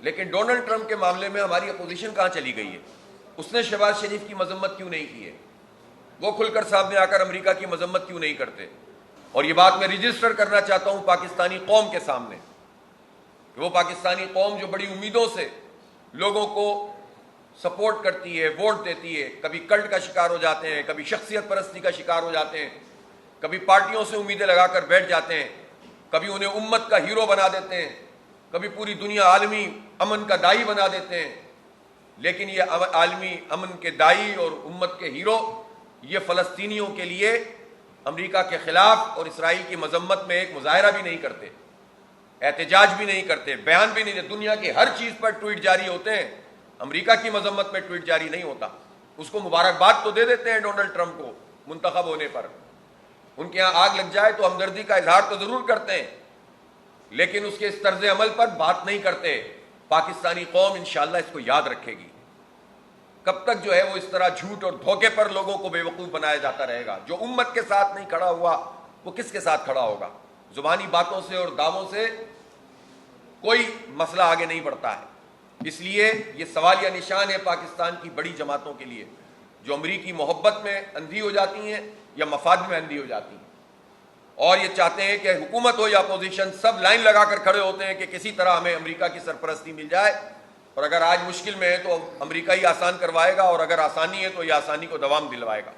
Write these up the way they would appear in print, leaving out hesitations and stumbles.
لیکن Donald Trump کے معاملے میں ہماری اپوزیشن کہاں چلی گئی ہے؟ اس نے شہباز شریف کی مذمت کیوں نہیں کی ہے؟ وہ کھل کر سامنے آ کر امریکہ کی مذمت کیوں نہیں کرتے؟ اور یہ بات میں رجسٹر کرنا چاہتا ہوں پاکستانی قوم کے سامنے کہ وہ پاکستانی قوم جو بڑی امیدوں سے لوگوں کو سپورٹ کرتی ہے، ووٹ دیتی ہے، کبھی کلٹ کا شکار ہو جاتے ہیں، کبھی شخصیت پرستی کا شکار ہو جاتے ہیں، کبھی پارٹیوں سے امیدیں لگا کر بیٹھ جاتے ہیں، کبھی انہیں امت کا ہیرو بنا دیتے ہیں، کبھی پوری دنیا عالمی امن کا دائی بنا دیتے ہیں، لیکن یہ عالمی امن کے دائی اور امت کے ہیرو یہ فلسطینیوں کے لیے امریکہ کے خلاف اور اسرائیل کی مذمت میں ایک مظاہرہ بھی نہیں کرتے، احتجاج بھی نہیں کرتے، بیان بھی نہیں دیتے۔ دنیا کی ہر چیز پر ٹویٹ جاری ہوتے ہیں، امریکہ کی مذمت میں ٹویٹ جاری نہیں ہوتا۔ اس کو مبارکباد تو دے دیتے ہیں ڈونلڈ ٹرمپ کو منتخب ہونے پر، ان کے ہاں آگ لگ جائے تو ہمدردی کا اظہار تو ضرور کرتے ہیں، لیکن اس کے اس طرز عمل پر بات نہیں کرتے۔ پاکستانی قوم انشاءاللہ اس کو یاد رکھے گی۔ کب تک جو ہے وہ اس طرح جھوٹ اور دھوکے پر لوگوں کو بیوقوف بنایا جاتا رہے گا؟ جو امت کے ساتھ نہیں کھڑا ہوا وہ کس کے ساتھ کھڑا ہوگا؟ زبانی باتوں سے اور دعووں سے کوئی مسئلہ آگے نہیں بڑھتا ہے۔ اس لیے یہ سوالیہ نشان ہے پاکستان کی بڑی جماعتوں کے لیے جو امریکی محبت میں اندھی ہو جاتی ہیں یا مفاد میں اندھی ہو جاتی ہیں، اور یہ چاہتے ہیں کہ حکومت ہو یا اپوزیشن سب لائن لگا کر کھڑے ہوتے ہیں کہ کسی طرح ہمیں امریکہ کی سرپرستی مل جائے، اور اگر آج مشکل میں ہے تو امریکہ ہی آسان کروائے گا، اور اگر آسانی ہے تو یہ آسانی کو دوام دلوائے گا۔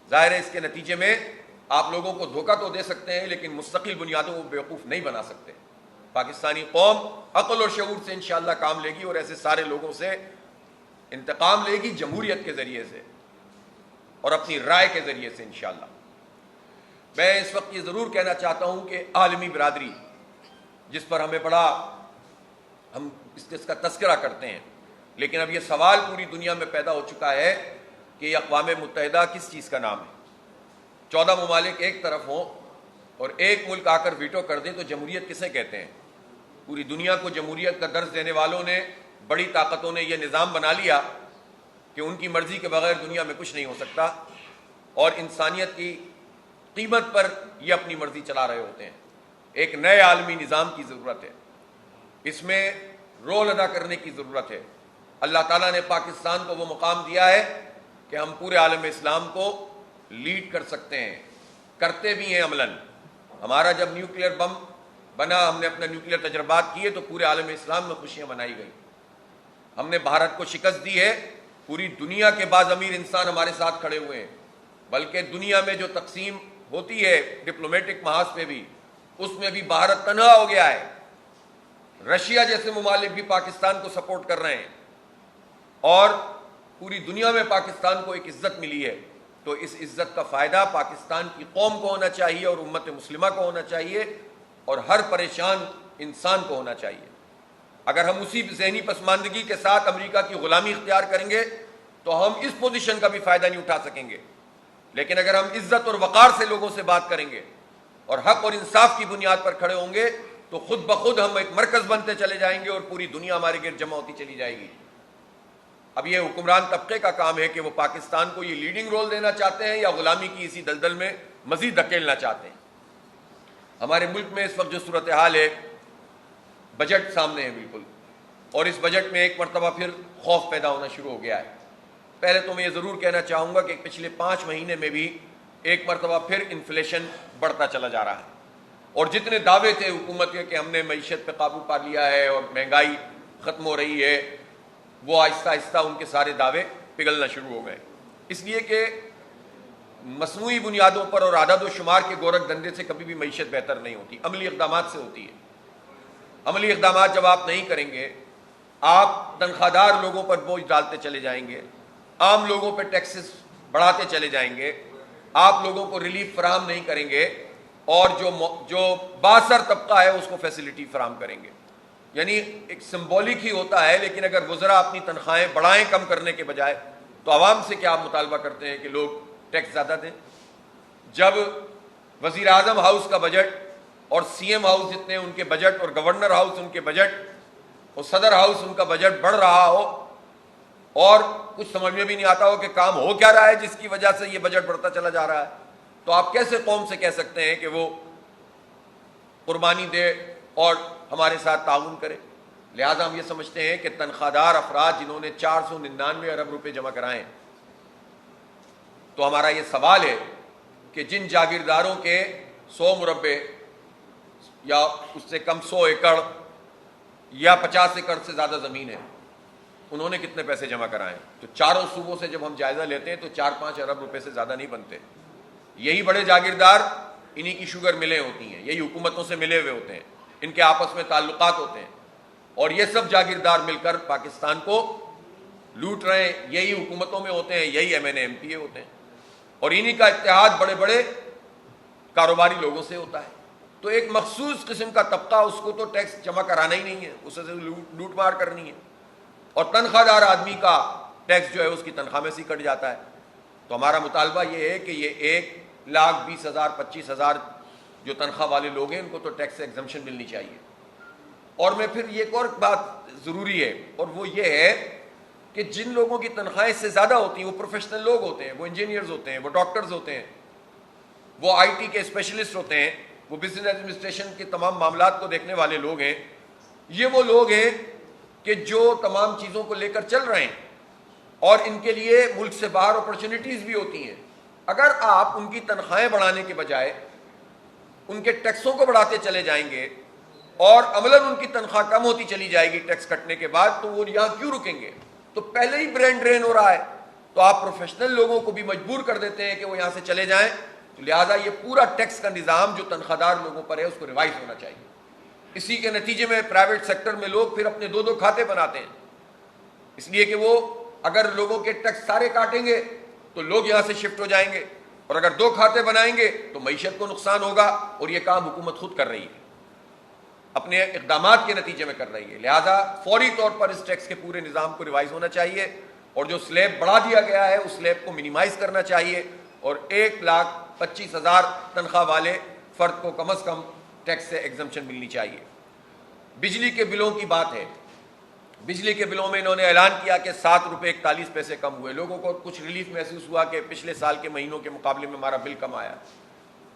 ظاہر ہے اس کے نتیجے میں آپ لوگوں کو دھوکہ تو دے سکتے ہیں لیکن مستقل بنیادوں کو بیوقوف نہیں بنا سکتے۔ پاکستانی قوم عقل اور شعور سے انشاءاللہ کام لے گی اور ایسے سارے لوگوں سے انتقام لے گی، جمہوریت کے ذریعے سے اور اپنی رائے کے ذریعے سے انشاءاللہ۔ میں اس وقت یہ ضرور کہنا چاہتا ہوں کہ عالمی برادری جس پر ہم اس کا تذکرہ کرتے ہیں، لیکن اب یہ سوال پوری دنیا میں پیدا ہو چکا ہے کہ یہ اقوام متحدہ کس چیز کا نام ہے؟ 14 ممالک ایک طرف ہوں اور ایک ملک آ کر ویٹو کر دے تو جمہوریت کسے کہتے ہیں؟ پوری دنیا کو جمہوریت کا درس دینے والوں نے، بڑی طاقتوں نے یہ نظام بنا لیا کہ ان کی مرضی کے بغیر دنیا میں کچھ نہیں ہو سکتا، اور انسانیت کی قیمت پر یہ اپنی مرضی چلا رہے ہوتے ہیں۔ ایک نئے عالمی نظام کی ضرورت ہے، اس میں رول ادا کرنے کی ضرورت ہے۔ اللہ تعالیٰ نے پاکستان کو وہ مقام دیا ہے کہ ہم پورے عالم اسلام کو لیڈ کر سکتے ہیں، کرتے بھی ہیں عملاً۔ ہمارا جب نیوکلیئر بم بنا، ہم نے اپنے نیوکلیئر تجربات کیے تو پورے عالم اسلام میں خوشیاں منائی گئیں۔ ہم نے بھارت کو شکست دی ہے، پوری دنیا کے بعض امیر انسان ہمارے ساتھ کھڑے ہوئے ہیں، بلکہ دنیا میں جو تقسیم ہوتی ہے ڈپلومیٹک محاذ پہ بھی، اس میں بھی بھارت تنہا ہو گیا ہے۔ رشیا جیسے ممالک بھی پاکستان کو سپورٹ کر رہے ہیں، اور پوری دنیا میں پاکستان کو ایک عزت ملی ہے۔ تو اس عزت کا فائدہ پاکستان کی قوم کو ہونا چاہیے اور امت مسلمہ کو ہونا چاہیے اور ہر پریشان انسان کو ہونا چاہیے۔ اگر ہم اسی ذہنی پسماندگی کے ساتھ امریکہ کی غلامی اختیار کریں گے تو ہم اس پوزیشن کا بھی فائدہ نہیں اٹھا سکیں گے، لیکن اگر ہم عزت اور وقار سے لوگوں سے بات کریں گے اور حق اور انصاف کی بنیاد پر کھڑے ہوں گے تو خود بخود ہم ایک مرکز بنتے چلے جائیں گے اور پوری دنیا ہمارے گرد جمع ہوتی چلی جائے گی۔ اب یہ حکمران طبقے کا کام ہے کہ وہ پاکستان کو یہ لیڈنگ رول دینا چاہتے ہیں یا غلامی کی اسی دلدل میں مزید دھکیلنا چاہتے ہیں۔ ہمارے ملک میں اس وقت جو صورتحال ہے، بجٹ سامنے ہے بالکل، اور اس بجٹ میں ایک مرتبہ پھر خوف پیدا ہونا شروع ہو گیا ہے۔ پہلے تو میں یہ ضرور کہنا چاہوں گا کہ پچھلے 5 مہینے میں بھی ایک مرتبہ پھر انفلیشن بڑھتا چلا جا رہا ہے، اور جتنے دعوے تھے حکومت کے کہ ہم نے معیشت پہ قابو پا لیا ہے اور مہنگائی ختم ہو رہی ہے، وہ آہستہ آہستہ ان کے سارے دعوے پگھلنا شروع ہو گئے، اس لیے کہ مصنوعی بنیادوں پر اور اعداد و شمار کے گورکھ دھندے سے کبھی بھی معیشت بہتر نہیں ہوتی، عملی اقدامات سے ہوتی ہے۔ عملی اقدامات جب آپ نہیں کریں گے، آپ تنخواہ دار لوگوں پر بوجھ ڈالتے چلے جائیں گے، عام لوگوں پہ ٹیکسز بڑھاتے چلے جائیں گے، آپ لوگوں کو ریلیف فراہم نہیں کریں گے، اور جو بااثر طبقہ ہے اس کو فیسلٹی فراہم کریں گے۔ یعنی ایک سمبولک ہی ہوتا ہے، لیکن اگر وزراء اپنی تنخواہیں بڑھائیں کم کرنے کے بجائے، تو عوام سے کیا مطالبہ کرتے ہیں کہ لوگ ٹیکس زیادہ دیں؟ جب وزیر اعظم ہاؤس کا بجٹ اور سی ایم ہاؤس جتنے ان کے بجٹ اور گورنر ہاؤس ان کے بجٹ اور صدر ہاؤس ان کا بجٹ بڑھ رہا ہو اور کچھ سمجھ میں بھی نہیں آتا ہو کہ کام ہو کیا رہا ہے جس کی وجہ سے یہ بجٹ بڑھتا چلا جا رہا ہے، تو آپ کیسے قوم سے کہہ سکتے ہیں کہ وہ قربانی دے اور ہمارے ساتھ تعاون کرے؟ لہذا ہم یہ سمجھتے ہیں کہ تنخواہ دار افراد جنہوں نے 499 ارب روپے جمع کرائے ہیں، تو ہمارا یہ سوال ہے کہ جن جاگیرداروں کے 100 مربع یا اس سے کم 100 ایکڑ یا 50 ایکڑ سے زیادہ زمین ہے، انہوں نے کتنے پیسے جمع کرائے ہیں؟ تو چاروں صوبوں سے جب ہم جائزہ لیتے ہیں تو 4-5 ارب روپے سے زیادہ نہیں بنتے. یہی بڑے جاگیردار انہی کی شوگر ملیں ہوتی ہیں، یہی حکومتوں سے ملے ہوئے ہوتے ہیں، ان کے آپس میں تعلقات ہوتے ہیں، اور یہ سب جاگیردار مل کر پاکستان کو لوٹ رہے ہیں. یہی حکومتوں میں ہوتے ہیں، یہی M N A M P A ہوتے ہیں، اور انہی کا اتحاد بڑے بڑے کاروباری لوگوں سے ہوتا ہے. تو ایک مخصوص قسم کا طبقہ، اس کو تو ٹیکس جمع کرانا ہی نہیں ہے، اسے سے لوٹ مار کرنی ہے، اور تنخواہ دار آدمی کا ٹیکس جو ہے اس کی تنخواہ میں سے کٹ جاتا ہے. تو ہمارا مطالبہ یہ ہے کہ یہ 1,20,000 25,000 جو تنخواہ والے لوگ ہیں ان کو تو ٹیکس سے ایگزمپشن ملنی چاہیے. اور میں پھر ایک اور بات ضروری ہے، اور وہ یہ ہے کہ جن لوگوں کی تنخواہیں اس سے زیادہ ہوتی ہیں وہ پروفیشنل لوگ ہوتے ہیں، وہ انجینئرز ہوتے ہیں، وہ ڈاکٹرز ہوتے ہیں، وہ آئی ٹی کے اسپیشلسٹ ہوتے ہیں، وہ بزنس ایڈمنسٹریشن کے تمام معاملات کو دیکھنے والے لوگ ہیں. یہ وہ لوگ ہیں کہ جو تمام چیزوں کو لے کر چل رہے ہیں، اور ان کے لیے ملک سے باہر اپرچونٹیز بھی ہوتی ہیں. اگر آپ ان کی تنخواہیں بڑھانے کے بجائے ان کے ٹیکسوں کو بڑھاتے چلے جائیں گے اور عملاً ان کی تنخواہ کم ہوتی چلی جائے گی ٹیکس کٹنے کے بعد، تو وہ یہاں کیوں رکیں گے؟ تو پہلے ہی برین ڈرین ہو رہا ہے، تو آپ پروفیشنل لوگوں کو بھی مجبور کر دیتے ہیں کہ وہ یہاں سے چلے جائیں. تو لہٰذا یہ پورا ٹیکس کا نظام جو تنخواہ دار لوگوں پر ہے اس کو ریوائز ہونا چاہیے. اسی کے نتیجے میں پرائیویٹ سیکٹر میں لوگ پھر اپنے 2 کھاتے بناتے ہیں، اس لیے کہ وہ اگر لوگوں کے ٹیکس سارے کاٹیں گے تو لوگ یہاں سے شفٹ ہو جائیں گے، اور اگر 2 کھاتے بنائیں گے تو معیشت کو نقصان ہوگا. اور یہ کام حکومت خود کر رہی ہے، اپنے اقدامات کے نتیجے میں کر رہی ہے. لہذا فوری طور پر اس ٹیکس کے پورے نظام کو ریوائز ہونا چاہیے، اور جو سلیب بڑھا دیا گیا ہے اس سلیب کو منیمائز کرنا چاہیے، اور 1,25,000 تنخواہ والے فرد کو کم از کم ٹیکس سے ایگزمپشن ملنی چاہیے. بجلی کے بلوں کی بات ہے. بجلی کے بلوں میں انہوں نے اعلان کیا کہ 7 روپے 41 پیسے کم ہوئے. لوگوں کو کچھ ریلیف محسوس ہوا کہ پچھلے سال کے مہینوں کے مقابلے میں ہمارا بل کم آیا،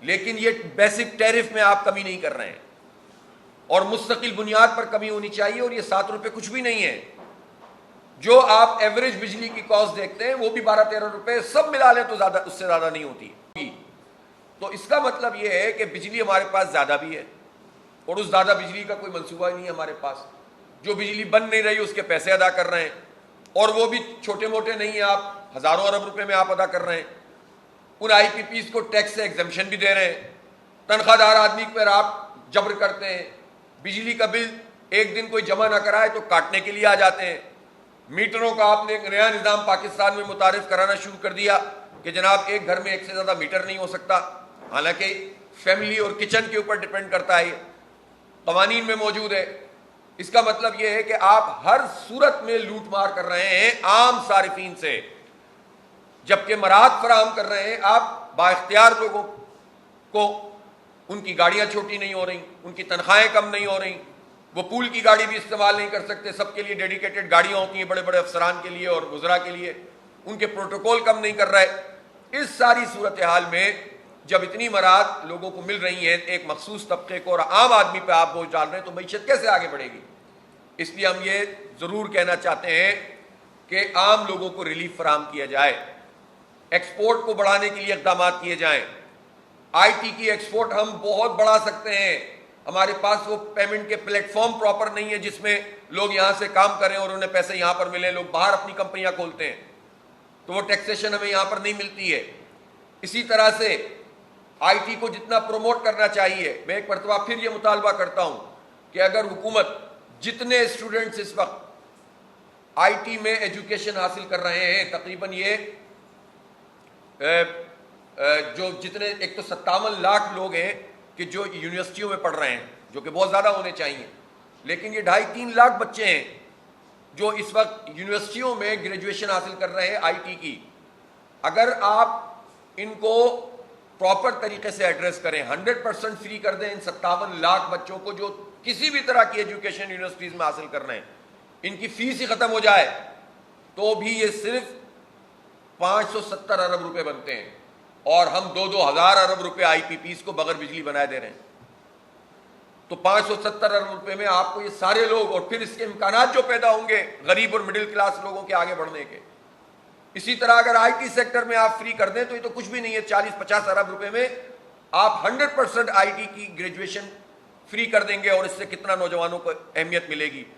لیکن یہ بیسک ٹیرف میں آپ کمی نہیں کر رہے ہیں، اور مستقل بنیاد پر کمی ہونی چاہیے. اور یہ 7 روپے کچھ بھی نہیں ہے. جو آپ ایوریج بجلی کی کاسٹ دیکھتے ہیں وہ بھی 12-13 روپے، سب ملا لیں تو زیادہ، اس سے زیادہ نہیں ہوتی. تو اس کا مطلب یہ ہے کہ بجلی ہمارے پاس زیادہ بھی ہے، اور اس زیادہ بجلی کا کوئی منصوبہ ہی نہیں ہے ہمارے پاس. جو بجلی بن نہیں رہی اس کے پیسے ادا کر رہے ہیں، اور وہ بھی چھوٹے موٹے نہیں ہیں، آپ ہزاروں ارب روپے میں آپ ادا کر رہے ہیں. ان آئی پی پیز کو ٹیکس سے ایگزمپشن بھی دے رہے ہیں. تنخواہ دار آدمی پر آپ جبر کرتے ہیں. بجلی کا بل ایک دن کوئی جمع نہ کرائے تو کاٹنے کے لیے آ جاتے ہیں. میٹروں کا آپ نے ایک نیا نظام پاکستان میں متعارف کرانا شروع کر دیا کہ جناب ایک گھر میں ایک سے زیادہ میٹر نہیں ہو سکتا، حالانکہ فیملی اور کچن کے اوپر ڈپینڈ کرتا ہے، یہ قوانین میں موجود ہے. اس کا مطلب یہ ہے کہ آپ ہر صورت میں لوٹ مار کر رہے ہیں عام صارفین سے، جبکہ مراعات فراہم کر رہے ہیں آپ با اختیار لوگوں کو. ان کی گاڑیاں چھوٹی نہیں ہو رہی، ان کی تنخواہیں کم نہیں ہو رہی، وہ پول کی گاڑی بھی استعمال نہیں کر سکتے. سب کے لیے ڈیڈیکیٹڈ گاڑیاں ہوتی ہیں، بڑے بڑے افسران کے لیے اور وزراء کے لیے. ان کے پروٹوکول کم نہیں کر رہے. اس ساری صورتحال میں جب اتنی مراعات لوگوں کو مل رہی ہیں، ایک مخصوص طبقے کو اور عام آدمی پہ آپ بوجھ ڈال رہے ہیں، تو معیشت کیسے آگے بڑھے گی؟ اس لیے ہم یہ ضرور کہنا چاہتے ہیں کہ عام لوگوں کو ریلیف فراہم کیا جائے، ایکسپورٹ کو بڑھانے کے لیے اقدامات کیے جائیں. آئی ٹی کی ایکسپورٹ ہم بہت بڑھا سکتے ہیں. ہمارے پاس وہ پیمنٹ کے پلیٹ فارم پراپر نہیں ہے جس میں لوگ یہاں سے کام کریں اور انہیں پیسے یہاں پر ملیں. لوگ باہر اپنی کمپنیاں کھولتے ہیں تو وہ ٹیکسیشن ہمیں یہاں پر نہیں ملتی ہے. اسی طرح سے آئی ٹی کو جتنا پروموٹ کرنا چاہیے، میں ایک مرتبہ پھر یہ مطالبہ کرتا ہوں کہ اگر حکومت جتنے اسٹوڈنٹس اس وقت آئی ٹی میں ایجوکیشن حاصل کر رہے ہیں، تقریباً یہ جو جتنے، ایک تو 57 لاکھ لوگ ہیں کہ جو یونیورسٹیوں میں پڑھ رہے ہیں، جو کہ بہت زیادہ ہونے چاہیے، لیکن یہ 2.5-3 لاکھ بچے ہیں جو اس وقت یونیورسٹیوں میں گریجویشن حاصل کر رہے ہیں آئی ٹی کی. اگر آپ ان کو پراپر طریقے سے ایڈریس کریں، 100% فری کر دیں ان 57 لاکھ بچوں کو جو کسی بھی طرح کی ایجوکیشن یونیورسٹیز میں حاصل کر رہے ہیں، ان کی فیس ہی ختم ہو جائے تو بھی یہ صرف 570 ارب روپے بنتے ہیں، اور ہم 2,000 ارب روپے آئی پی پیز کو بغیر بجلی بنائے دے رہے ہیں. تو 570 ارب روپے میں آپ کو یہ سارے لوگ، اور پھر اس کے امکانات جو پیدا ہوں گے غریب اور مڈل کلاس لوگوں کے آگے بڑھنے کے. اسی طرح اگر آئی ٹی سیکٹر میں آپ فری کر دیں تو یہ تو کچھ بھی نہیں ہے. 40-50 ارب روپے میں آپ 100% آئی ٹی کی گریجویشن فری کر دیں گے، اور اس سے کتنا نوجوانوں کو اہمیت ملے گی.